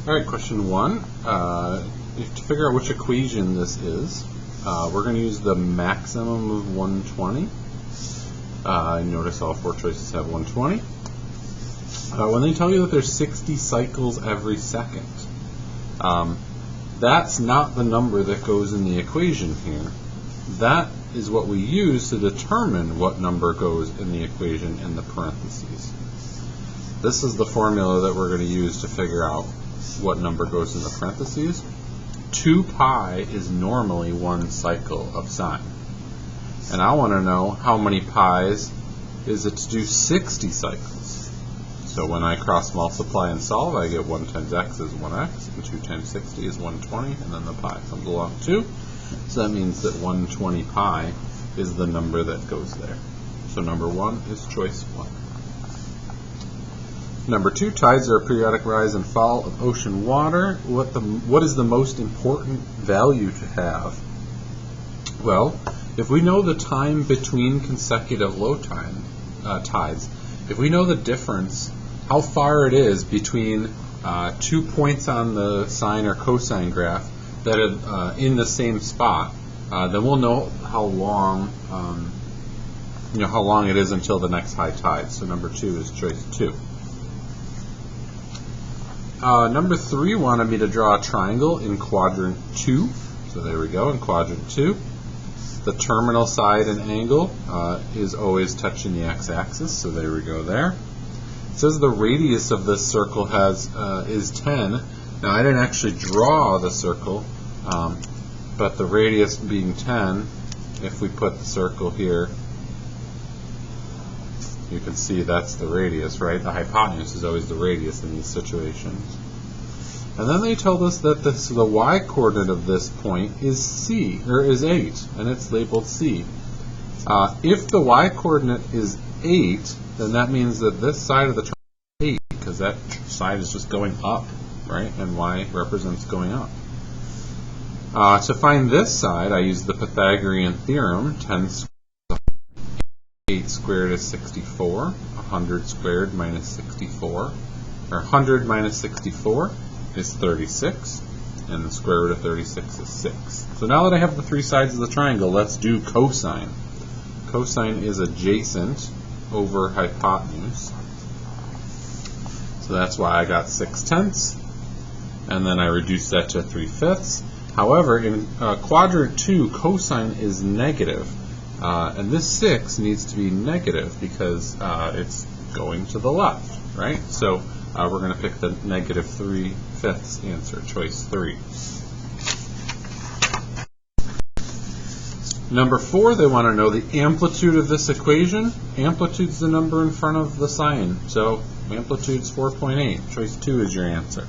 Alright, question 1. To figure out which equation this is, we're going to use the maximum of 120. Notice all 4 choices have 120. When they tell you that there's 60 cycles every second, that's not the number that goes in the equation here. That is what we use to determine what number goes in the equation in the parentheses. This is the formula that we're going to use to figure out what number goes in the parentheses. 2 pi is normally 1 cycle of sine. And I want to know how many pi's is it to do 60 cycles. So when I cross multiply and solve, I get 1 times x is 1x, and 2 times 60 is 120, and then the pi comes along too. So that means that 120 pi is the number that goes there. So number 1 is choice 1. Number 2, tides are a periodic rise and fall of ocean water. What is the most important value to have? Well, if we know the time between consecutive low tides, if we know the difference, how far it is between 2 points on the sine or cosine graph that are in the same spot, then we'll know how long it is until the next high tide. So number 2 is choice 2. Number 3 wanted me to draw a triangle in quadrant 2. So there we go, in quadrant 2. The terminal side and angle is always touching the x-axis, so there we go there. It says the radius of this circle is 10. Now I didn't actually draw the circle, but the radius being 10, if we put the circle here, you can see that's the radius, right? The hypotenuse is always the radius in these situations. And then they told us that the y-coordinate of this point is c, or is 8, and it's labeled c. If the y-coordinate is 8, then that means that this side of the triangle is 8, because that side is just going up, right? And y represents going up. To find this side, I use the Pythagorean theorem. 10 squared 8 squared is 64. 100 squared minus 64, or 100 minus 64 is 36, and the square root of 36 is 6. So now that I have the 3 sides of the triangle, let's do cosine. Cosine is adjacent over hypotenuse. So that's why I got 6/10, and then I reduced that to 3/5. However, in quadrant 2, cosine is negative. And this 6 needs to be negative because it's going to the left, right? So we're going to pick the negative 3/5 answer, choice 3. Number 4, they want to know the amplitude of this equation. Amplitude is the number in front of the sign. So amplitude is 4.8. Choice 2 is your answer.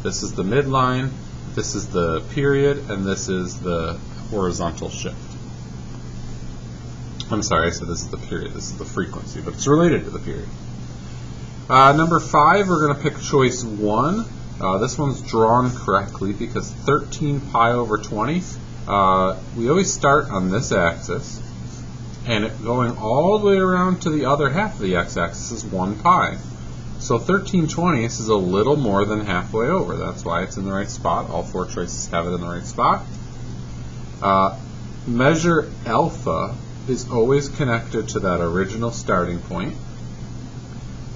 This is the midline, this is the period, and this is the horizontal shift. I'm sorry, I said this is the period. This is the frequency, but it's related to the period. Number 5, we're going to pick choice 1. This one's drawn correctly because 13 pi over 20. We always start on this axis, and going all the way around to the other half of the x-axis is 1 pi. So 13/20 is a little more than halfway over. That's why it's in the right spot. All 4 choices have it in the right spot. Measure alpha is always connected to that original starting point,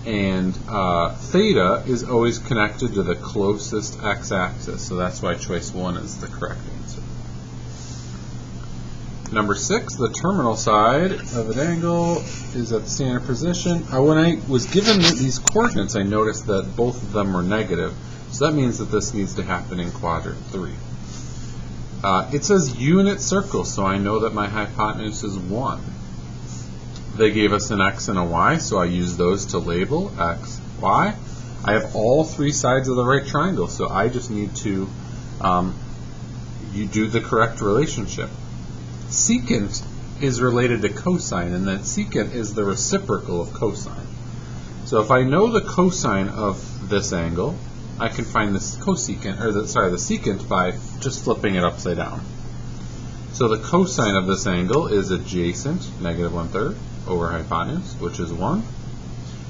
and theta is always connected to the closest x-axis, so that's why choice 1 is the correct answer. Number 6, the terminal side of an angle is at the standard position. When I was given these coordinates, I noticed that both of them were negative, so that means that this needs to happen in quadrant 3. It says unit circle, so I know that my hypotenuse is 1. They gave us an x and a y, so I use those to label x, y. I have all 3 sides of the right triangle, so I just need to you do the correct relationship. Secant is related to cosine, and then secant is the reciprocal of cosine. So if I know the cosine of this angle, I can find this cosecant, or the secant by just flipping it upside down. So the cosine of this angle is adjacent, negative 1/3, over hypotenuse, which is 1.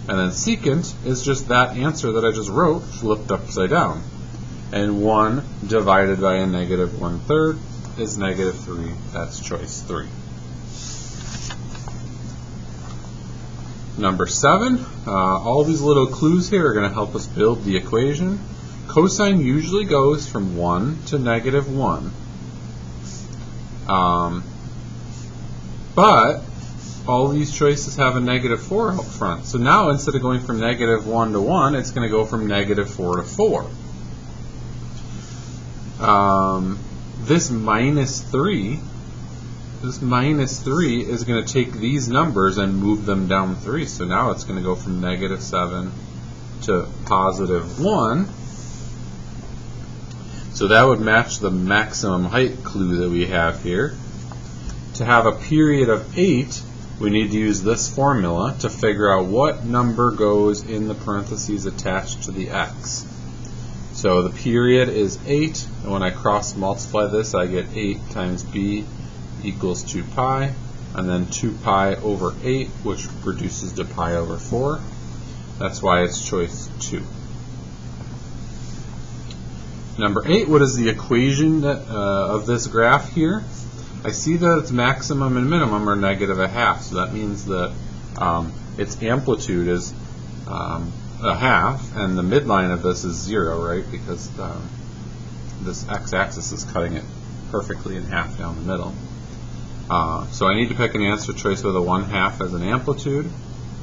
And then secant is just that answer that I just wrote flipped upside down. And 1 divided by a negative 1/3 is negative 3. That's choice 3. Number 7, all these little clues here are going to help us build the equation. Cosine usually goes from 1 to negative 1. But all these choices have a negative 4 out front. So now instead of going from negative 1 to 1, it's going to go from negative 4 to 4. This minus 3 is going to take these numbers and move them down 3. So now it's going to go from negative 7 to positive 1. So that would match the maximum height clue that we have here. To have a period of 8, we need to use this formula to figure out what number goes in the parentheses attached to the x. So the period is 8, and when I cross multiply this, I get 8 times b equals 2 pi, and then 2 pi over 8, which reduces to pi over 4. That's why it's choice 2. Number 8, what is the equation that, of this graph here? I see that its maximum and minimum are negative a half, so that means that its amplitude is a half, and the midline of this is 0, right? Because this x-axis is cutting it perfectly in half down the middle. So I need to pick an answer choice with a 1/2 as an amplitude.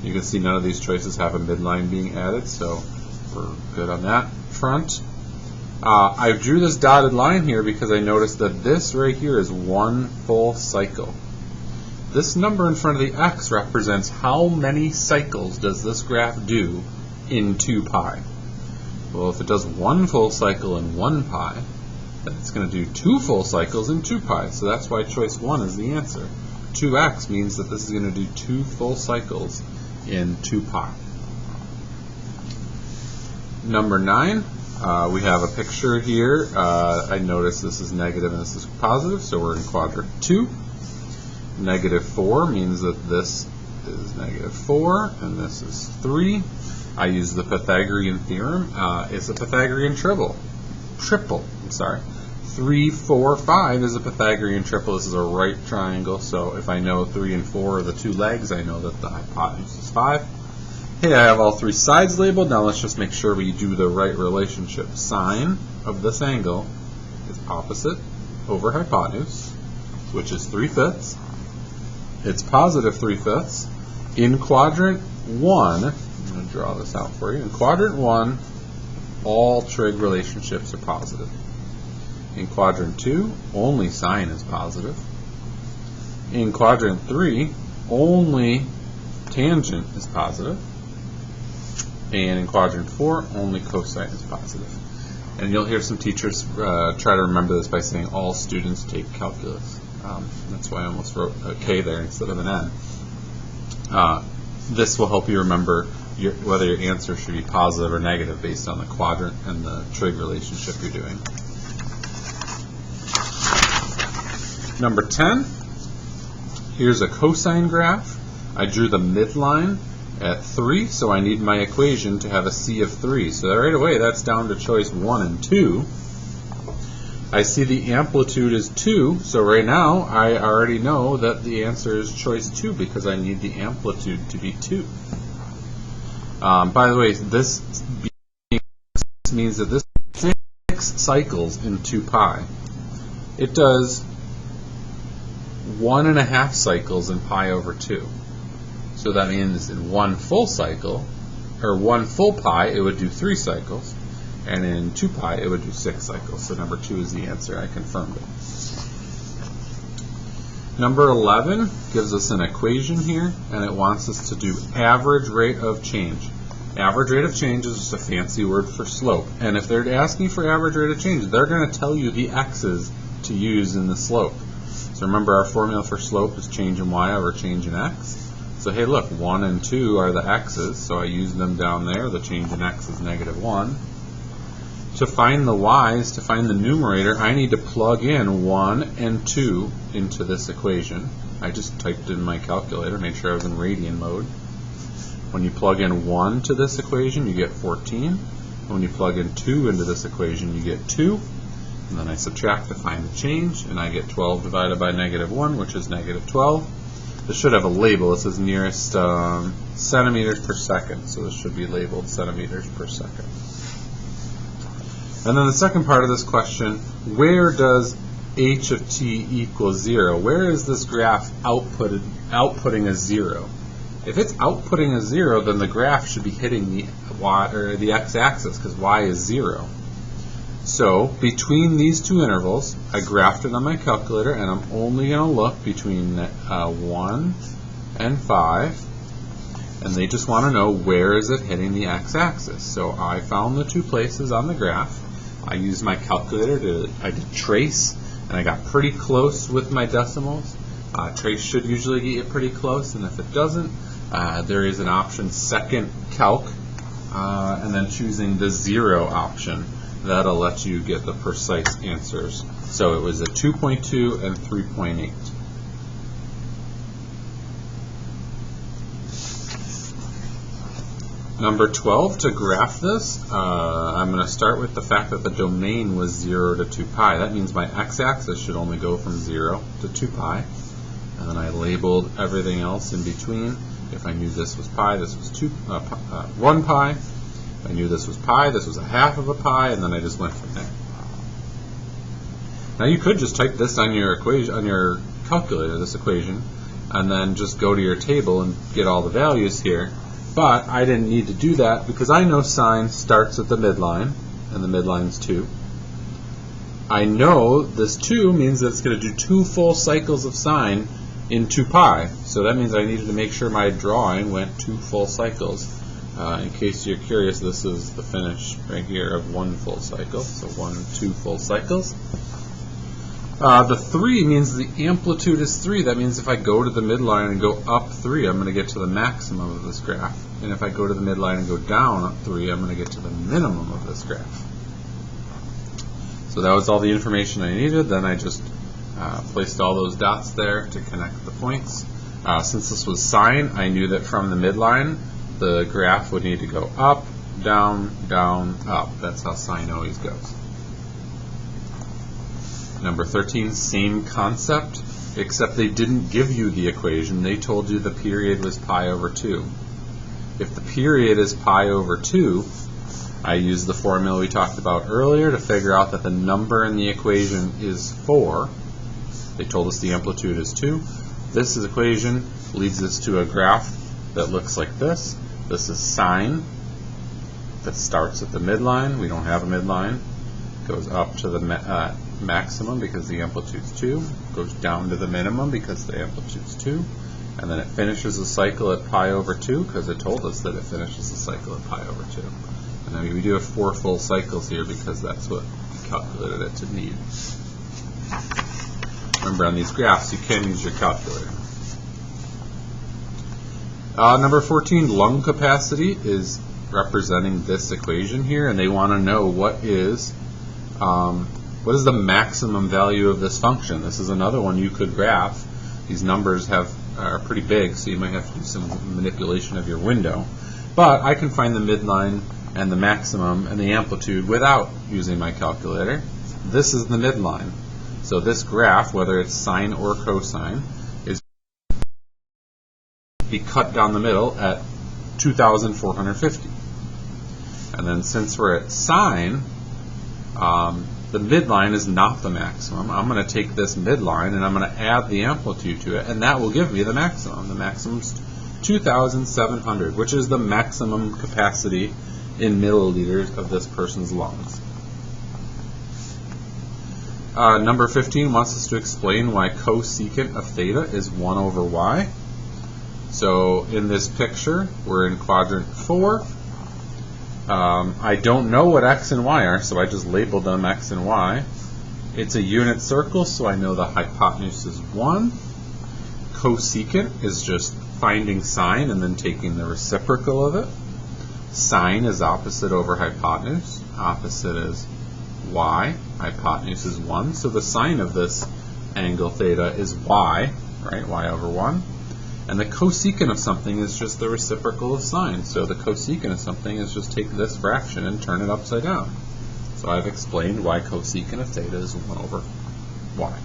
You can see none of these choices have a midline being added, so we're good on that front. I drew this dotted line here because I noticed that this right here is 1 full cycle. This number in front of the x represents how many cycles does this graph do in 2 pi. Well, if it does 1 full cycle in 1 pi, then it's going to do 2 full cycles in 2 pi. So that's why choice 1 is the answer. 2x means that this is going to do 2 full cycles in 2 pi. Number 9. We have a picture here. I notice this is negative and this is positive, so we're in quadrant 2. Negative 4 means that this is negative 4 and this is 3. I use the Pythagorean theorem. It's a Pythagorean triple. 3, 4, 5 is a Pythagorean triple. This is a right triangle, so if I know 3 and 4 are the 2 legs, I know that the hypotenuse is 5. Hey, I have all 3 sides labeled. Now let's just make sure we do the right relationship. Sine of this angle is opposite over hypotenuse, which is 3/5. It's positive 3/5. In quadrant 1, I'm going to draw this out for you. In quadrant 1, all trig relationships are positive. In quadrant 2, only sine is positive. In quadrant 3, only tangent is positive. And in quadrant 4, only cosine is positive. And you'll hear some teachers try to remember this by saying all students take calculus. That's why I almost wrote a K there instead of an N. This will help you remember whether your answer should be positive or negative based on the quadrant and the trig relationship you're doing. Number 10, here's a cosine graph. I drew the midline at 3, so I need my equation to have a C of 3. So right away, that's down to choice 1 and 2. I see the amplitude is 2, so right now I already know that the answer is choice 2 because I need the amplitude to be 2. By the way, this means that this 6 cycles in 2 pi. It does 1.5 cycles in pi over 2. So that means in 1 full cycle, or 1 full pi, it would do 3 cycles, and in 2 pi, it would do 6 cycles. So number 2 is the answer. I confirmed it. Number 11 gives us an equation here, and it wants us to do average rate of change. Average rate of change is just a fancy word for slope. And if they're asking for average rate of change, they're going to tell you the x's to use in the slope. So remember, our formula for slope is change in y over change in x. So hey, look, 1 and 2 are the x's, so I use them down there. The change in x is negative 1. To find the y's, to find the numerator, I need to plug in 1 and 2 into this equation. I just typed in my calculator, made sure I was in radian mode. When you plug in 1 to this equation, you get 14. When you plug in 2 into this equation, you get 2. And then I subtract to find the change, and I get 12 divided by -1, which is -12. This should have a label. It says nearest centimeters per second, so this should be labeled centimeters per second. And then the second part of this question, where does h of t equal 0? Where is this graph outputting a 0? If it's outputting a 0, then the graph should be hitting the y or the x-axis, because y is 0. So between these two intervals, I graphed it on my calculator, and I'm only going to look between 1 and 5, and they just want to know where is it hitting the x-axis. So I found the two places on the graph. I used my calculator I did trace, and I got pretty close with my decimals. Trace should usually get you pretty close, and if it doesn't, there is an option, second calc, and then choosing the 0 option. That'll let you get the precise answers. So it was a 2.2 and 3.8. Number 12, to graph this, I'm going to start with the fact that the domain was 0 to 2 pi. That means my x-axis should only go from 0 to 2 pi. And then I labeled everything else in between. If I knew this was pi, this was 1 pi. If I knew this was pi, this was a half of a pi, and then I just went from there. Now you could just type this on your equation, on your calculator, this equation, and then just go to your table and get all the values here. But I didn't need to do that because I know sine starts at the midline, and the midline's 2. I know this 2 means that it's going to do 2 full cycles of sine in 2 pi. So that means I needed to make sure my drawing went 2 full cycles. In case you're curious, this is the finish right here of 1 full cycle. So 2 full cycles. The 3 means the amplitude is 3. That means if I go to the midline and go up 3, I'm going to get to the maximum of this graph. And if I go to the midline and go down up 3, I'm going to get to the minimum of this graph. So that was all the information I needed. Then I just placed all those dots there to connect the points. Since this was sine, I knew that from the midline, the graph would need to go up, down, down, up. That's how sine always goes. Number 13, same concept, except they didn't give you the equation. They told you the period was pi over 2. If the period is pi over 2, I used the formula we talked about earlier to figure out that the number in the equation is 4. They told us the amplitude is 2. This equation leads us to a graph that looks like this. This is sine that starts at the midline. We don't have a midline. Goes up to the maximum because the amplitude is 2. Goes down to the minimum because the amplitude is 2. And then it finishes the cycle at pi over 2 because it told us that it finishes the cycle at pi over 2. And then we do have 4 full cycles here because that's what we calculated it to need. Remember, on these graphs, you can use your calculator. Number 14, lung capacity is representing this equation here, and they want to know what is the maximum value of this function. This is another one you could graph. These numbers are pretty big, so you might have to do some manipulation of your window. But I can find the midline and the maximum and the amplitude without using my calculator. This is the midline. So this graph, whether it's sine or cosine, is be cut down the middle at 2,450. And then since we're at sine, the midline is not the maximum. I'm going to take this midline and I'm going to add the amplitude to it, and that will give me the maximum. The maximum is 2,700, which is the maximum capacity in milliliters of this person's lungs. Number 15 wants us to explain why cosecant of theta is 1 over y. So in this picture, we're in quadrant 4. I don't know what x and y are, so I just labeled them x and y. It's a unit circle, so I know the hypotenuse is 1. Cosecant is just finding sine and then taking the reciprocal of it. Sine is opposite over hypotenuse. Opposite is y. Hypotenuse is 1. So the sine of this angle theta is y, right? Y over 1. And the cosecant of something is just the reciprocal of sine. So the cosecant of something is just take this fraction and turn it upside down. So I've explained why cosecant of theta is 1 over y.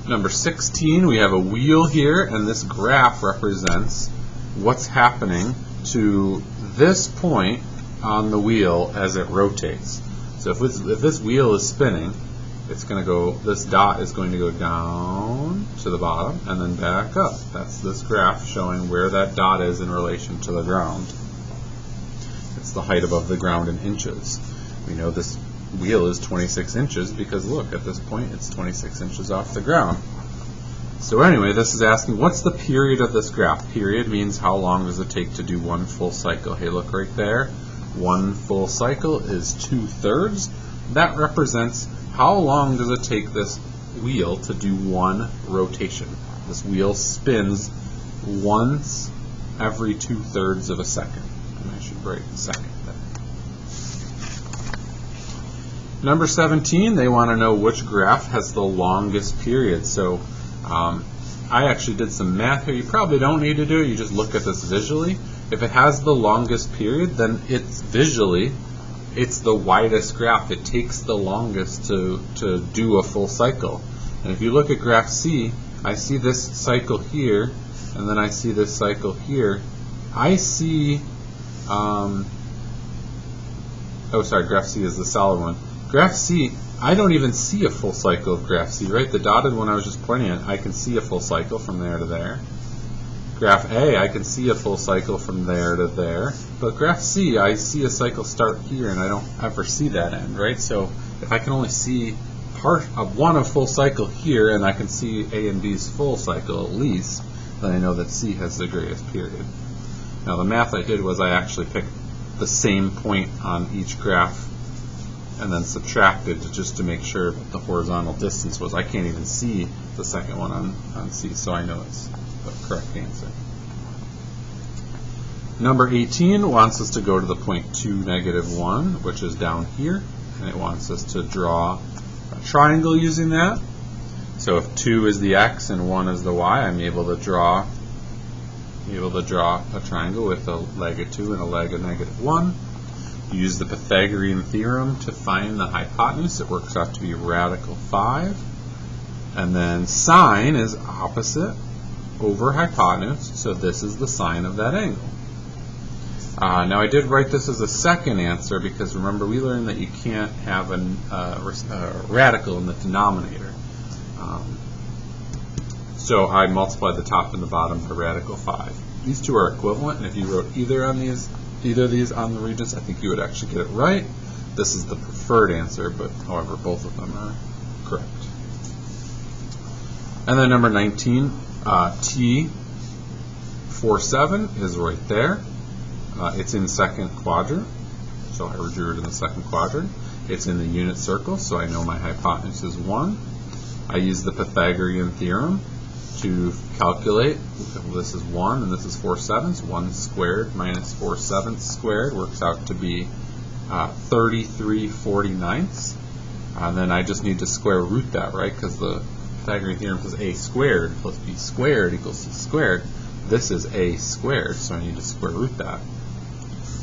Number 16, we have a wheel here, and this graph represents what's happening to this point on the wheel as it rotates. So if this wheel is spinning, it's going to go, this dot is going to go down to the bottom and then back up. That's this graph showing where that dot is in relation to the ground. It's the height above the ground in inches. We know this wheel is 26 inches because look, at this point it's 26 inches off the ground. So anyway, this is asking what's the period of this graph? Period means how long does it take to do one full cycle. Hey, look right there. One full cycle is 2/3. That represents how long does it take this wheel to do one rotation. This wheel spins once every 2/3 of a second. And I should write second there. Number 17, they want to know which graph has the longest period. So I actually did some math here. You probably don't need to do it. You just look at this visually. If it has the longest period, then it's the widest graph. It takes the longest to do a full cycle. And if you look at graph C, I see this cycle here, and then I see this cycle here. I see, graph C is the solid one. Graph C, I don't even see a full cycle of graph C, right? The dotted one I was just pointing at, I can see a full cycle from there to there. Graph A, I can see a full cycle from there to there. But graph C, I see a cycle start here, and I don't ever see that end, right? So if I can only see part of one of full cycle here, and I can see A and B's full cycle at least, then I know that C has the greatest period. Now the math I did was I actually picked the same point on each graph and then subtracted just to make sure what the horizontal distance was. I can't even see the second one on C, so I know it's the correct answer. Number 18 wants us to go to the point 2, -1, which is down here, and it wants us to draw a triangle using that. So if 2 is the x and 1 is the y, I'm able to draw a triangle with a leg of 2 and a leg of -1. Use the Pythagorean theorem to find the hypotenuse. It works out to be radical 5. And then sine is opposite over hypotenuse, so this is the sine of that angle. Now I did write this as a second answer because remember we learned that you can't have a radical in the denominator. So I multiplied the top and the bottom by radical 5. These two are equivalent, and if you wrote either of these on the Regents, I think you would actually get it right. This is the preferred answer, but however, both of them are correct. And then number 19, T47 is right there. It's in second quadrant, so I drew it in the second quadrant. It's in the unit circle, so I know my hypotenuse is 1. I use the Pythagorean theorem to calculate. This is 1 and this is 4/7. 1 squared minus 4/7 squared works out to be 33/49. And then I just need to square root that, right? Because the Pythagorean theorem says a squared plus b squared equals c squared. This is a squared, so I need to square root that.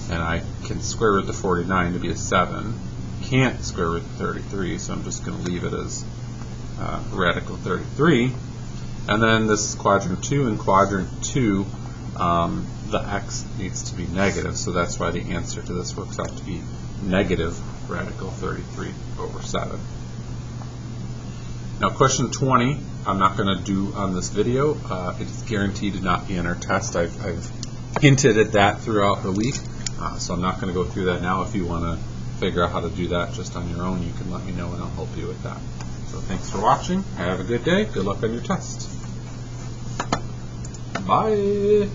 And I can square root the 49 to be a 7. Can't square root the 33, so I'm just going to leave it as radical 33. And then this is quadrant 2. In quadrant 2, the x needs to be negative, so that's why the answer to this works out to be negative radical 33/7. Now question 20, I'm not going to do on this video. It is guaranteed to not be in our test. I've hinted at that throughout the week, so I'm not going to go through that now. If you want to figure out how to do that just on your own, you can let me know and I'll help you with that. So thanks for watching. Have a good day. Good luck on your test. Bye.